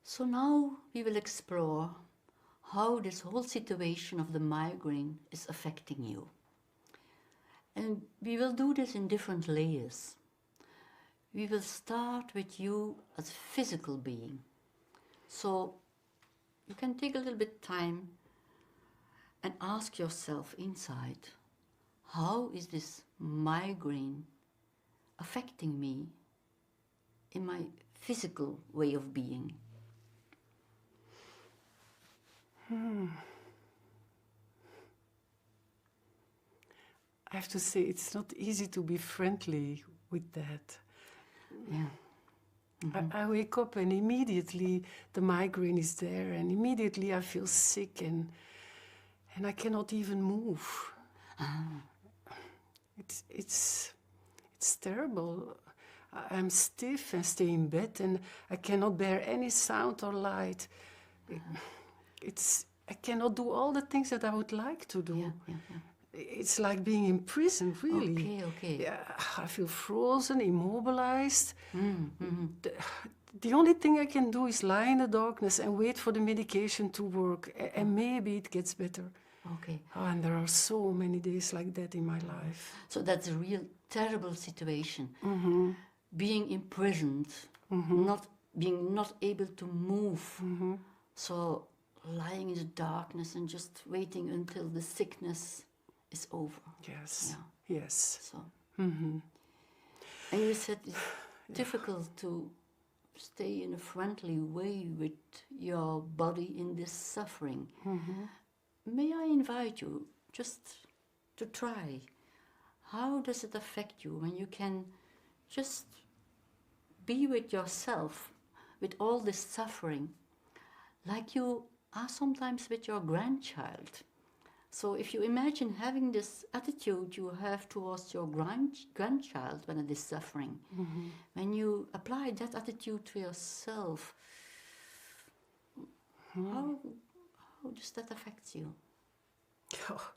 So now we will explore how this whole situation of the migraine is affecting you. And we will do this in different layers. We will start with you as a physical being. So you can take a little bit time and ask yourself inside, how is this migraine affecting me in my physical way of being? I have to say, it's not easy to be friendly with that. Yeah. I wake up and immediately the migraine is there, and immediately I feel sick and I cannot even move. It's terrible. I'm stiff and stay in bed, and I cannot bear any sound or light. I cannot do all the things that I would like to do. Yeah. It's like being in prison, really. Okay. Yeah, I feel frozen, immobilized. The only thing I can do is lie in the darkness and wait for the medication to work, and maybe it gets better. Okay. Oh, and there are so many days like that in my life. So that's a real terrible situation. Being imprisoned, being not able to move. So lying in the darkness and just waiting until the sickness is over. Yes. Yeah. Yes. So. And you said it's difficult to stay in a friendly way with your body in this suffering. May I invite you just to try? How does it affect you when you can just be with yourself, with all this suffering, like you are sometimes with your grandchild? So if you imagine having this attitude you have towards your grandchild when it is suffering, when you apply that attitude to yourself, how does that affect you? Oh,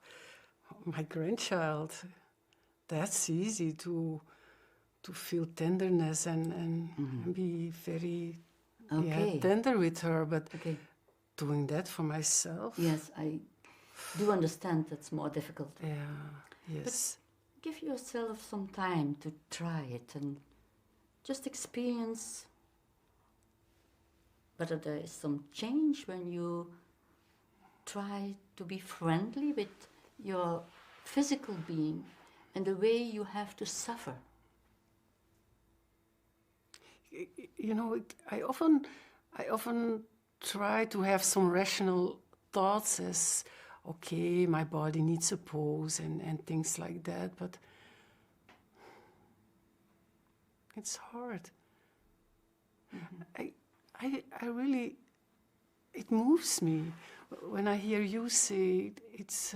my grandchild, that's easy to feel tenderness and be very tender with her, but doing that for myself? Yes, I do understand that's more difficult. Yeah, yes. But give yourself some time to try it and just experience whether there is some change when you try to be friendly with your physical being and the way you have to suffer. You know, I often try to have some rational thoughts as, okay, my body needs a pose and things like that, but it's hard. I really, it moves me when I hear you say it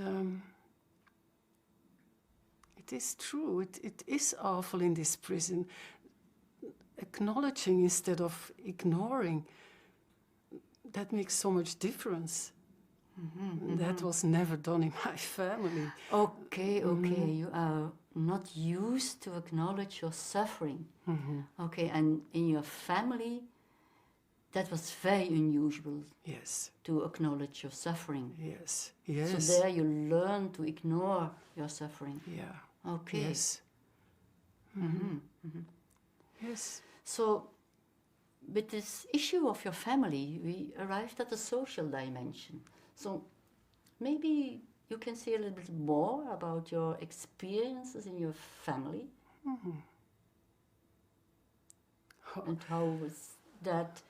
is true, it is awful in this prison. Acknowledging instead of ignoring, that makes so much difference. That was never done in my family. Okay, you are not used to acknowledge your suffering. Okay, and in your family, that was very unusual. Yes. To acknowledge your suffering. Yes. So there you learn to ignore your suffering. Yeah. Okay. Yes. Yes. So, with this issue of your family, we arrived at the social dimension. So, maybe you can say a little bit more about your experiences in your family. And how was that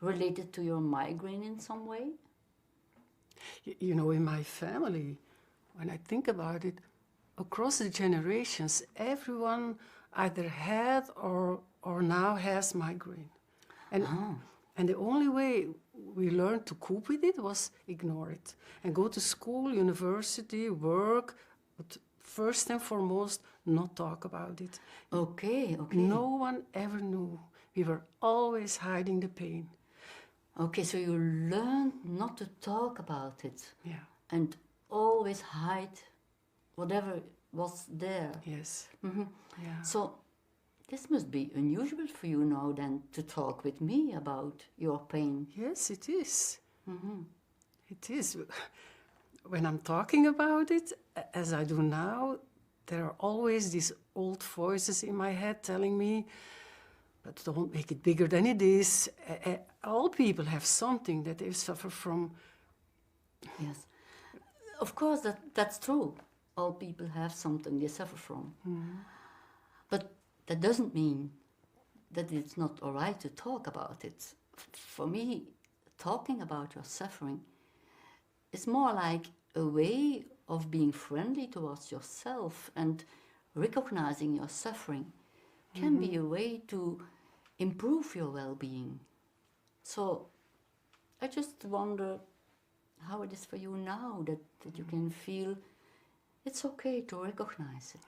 related to your migraine in some way? You know, in my family, when I think about it, across the generations, everyone either had or now has migraine. And the only way we learned to cope with it was ignore it. And go to school, university, work, but first and foremost, not talk about it. Okay. No one ever knew. We were always hiding the pain. Okay, so you learned not to talk about it. Yeah. And always hide whatever was there. Yes. Yeah. So this must be unusual for you now then to talk with me about your pain. Yes, it is. It is. When I'm talking about it, as I do now, there are always these old voices in my head telling me, but don't make it bigger than it is. All people have something that they suffer from. Yes. Of course, that's true. All people have something they suffer from. But that doesn't mean that it's not all right to talk about it. For me, talking about your suffering is more like a way of being friendly towards yourself, and recognizing your suffering can be a way to improve your well-being. So I just wonder how it is for you now that you can feel it's okay to recognize it.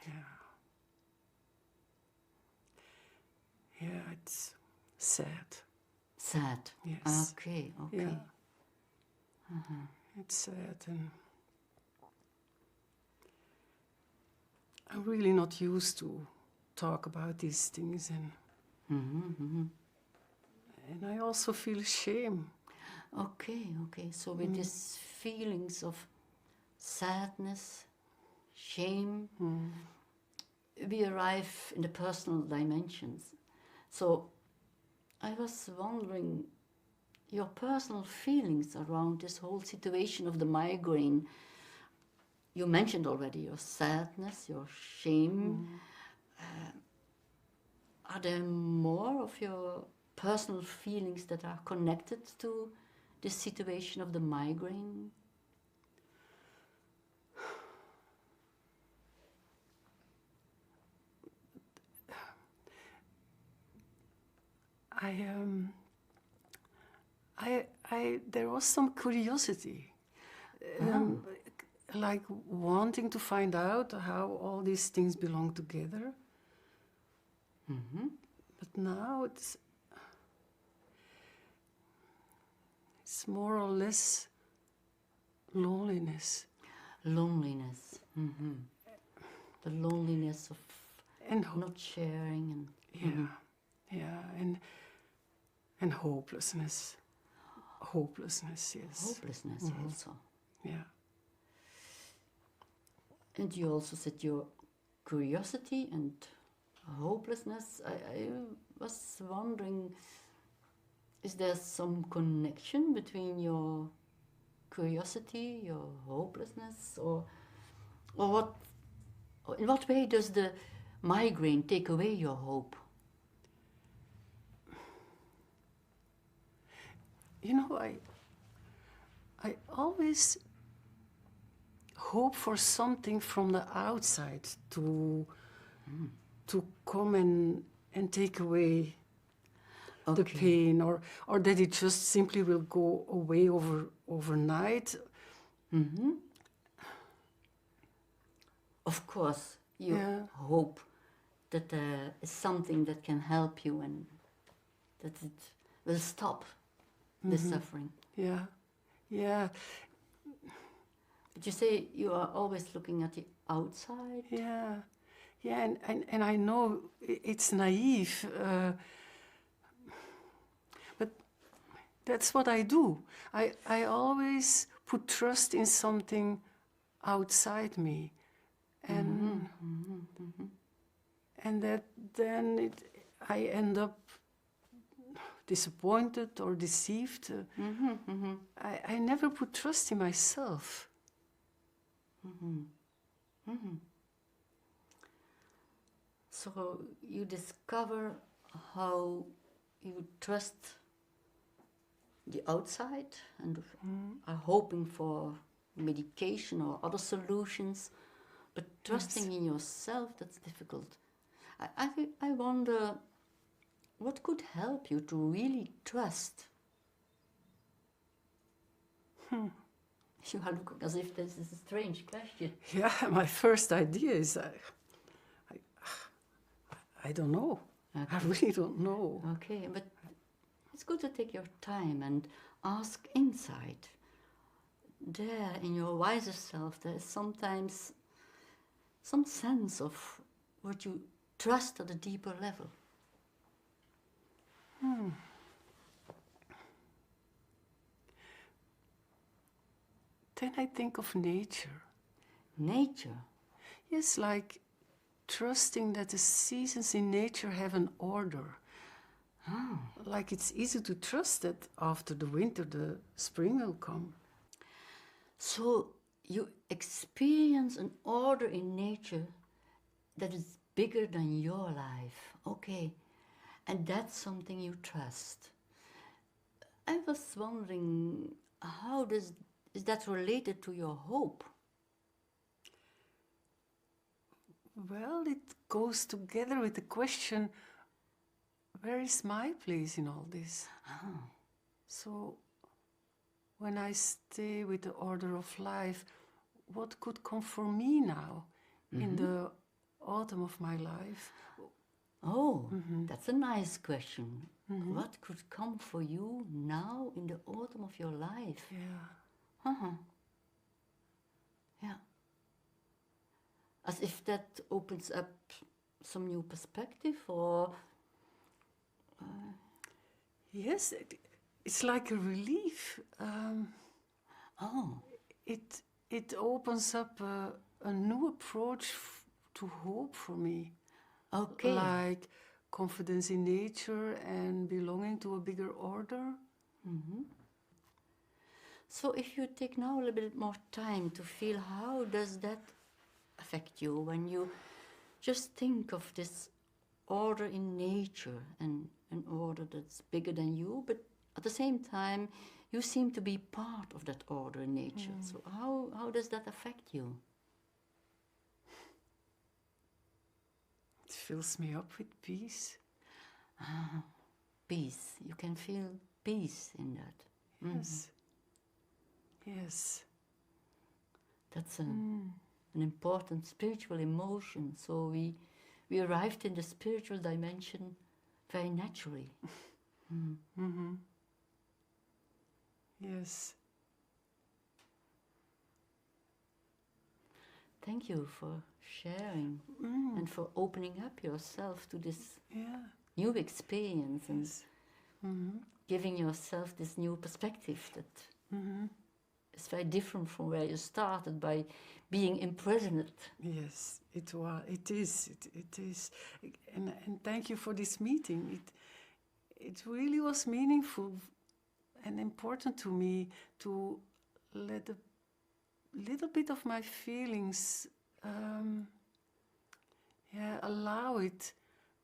Yeah, it's sad. Sad. Yes. Okay. Yeah. It's sad, and I'm really not used to talk about these things, and and I also feel shame. Okay. So with these feelings of sadness, shame, we arrive in the personal dimensions. So I was wondering, your personal feelings around this whole situation of the migraine. You mentioned already your sadness, your shame. Are there more of your personal feelings that are connected to this situation of the migraine? There was some curiosity, like wanting to find out how all these things belong together. But now it's more or less loneliness. Loneliness. The loneliness of And not sharing and hopelessness. Hopelessness, yes. hopelessness also. Yeah. And you also said your curiosity and hopelessness. I was wondering, is there some connection between your curiosity, your hopelessness, or what? In what way does the migraine take away your hope? You know, I always hope for something from the outside to come and take away the pain, or that it just simply will go away overnight. Of course, you hope that there is something that can help you and that it will stop the suffering. Yeah. But you say you are always looking at the outside. Yeah, and I know it's naive, but that's what I do. I always put trust in something outside me, and that then I end up disappointed or deceived. I never put trust in myself. So you discover how you trust the outside and are hoping for medication or other solutions, but trusting in yourself, that's difficult. I wonder, what could help you to really trust? You are looking as if this is a strange question. Yeah, my first idea is I don't know. Okay. I really don't know. Okay, but it's good to take your time and ask inside. There, in your wiser self, there is sometimes some sense of what you trust at a deeper level? Then I think of nature. Nature. Yes, like trusting that the seasons in nature have an order. Like it's easy to trust that after the winter, the spring will come. So you experience an order in nature that is bigger than your life. Okay. And that's something you trust. I was wondering, is that related to your hope? Well, it goes together with the question, where is my place in all this? So, when I stay with the order of life, what could come for me now in the autumn of my life? Oh, that's a nice question. What could come for you now in the autumn of your life? Yeah. Yeah. As if that opens up some new perspective, or Yes, it's like a relief. oh, It opens up a new approach to hope for me. okay. Like confidence in nature and belonging to a bigger order. So if you take now a little bit more time to feel, how does that affect you when you just think of this order in nature and an order that's bigger than you, but at the same time you seem to be part of that order in nature. So how does that affect you? It fills me up with peace. Peace. You can feel peace in that. Yes. Yes. That's an important spiritual emotion. So we arrived in the spiritual dimension very naturally. Yes. Thank you for sharing and for opening up yourself to this new experience and giving yourself this new perspective that is very different from where you started by being imprisoned. Yes, it was. It is. It is. And thank you for this meeting. It really was meaningful and important to me to let a little bit of my feelings, allow it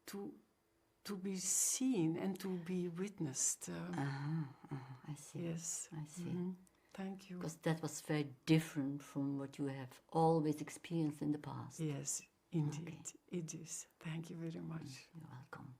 to be seen and to be witnessed. I see. Yes. I see. Thank you. Because that was very different from what you have always experienced in the past. Yes, indeed. It is. Thank you very much. You're welcome.